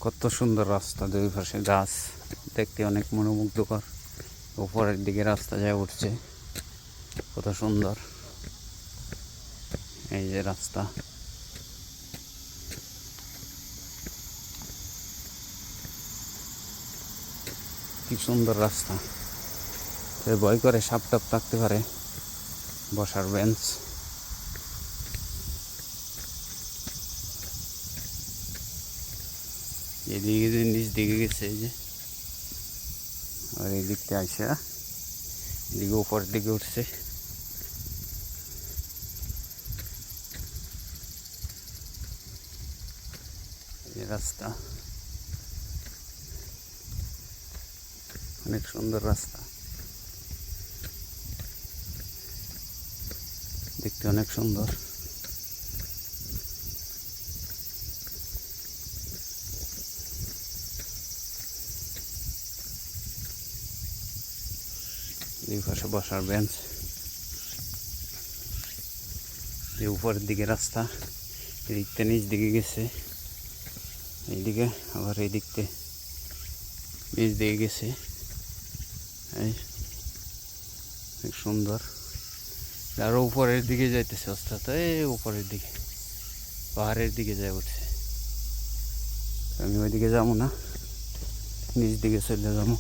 কত সুন্দর রাস্তা, দুই পাশে গাছ, দেখতে অনেক মনোমুগ্ধকর। উপরের দিকে রাস্তা যায় উঠছে, কত সুন্দর। এই যে রাস্তা, কি সুন্দর রাস্তা। ভয় করে সাপ টাপ থাকতে পারে। বসার বেঞ্চ, এদিকে নিচ দিকে গেছে, এই যে আর এই দিকটা আসে, এদিকে উপরের দিকে উঠছে। এই রাস্তা অনেক সুন্দর রাস্তা, দেখতে অনেক সুন্দর। এই পাশে বসার বেঞ্চ, এই উপরের দিকে রাস্তা, এদিকটা নিচ দিকে গেছে, এইদিকে আবার এই দিকতে নিচ দিকে গেছে। এই সুন্দর। আরো উপরের দিকে যাইতেছে অস্তাতে, এই উপরের দিকে পাহাড়ের দিকে যায় উঠছে। আমি ওইদিকে যাবো না, নিচ দিকে চলে যাবো।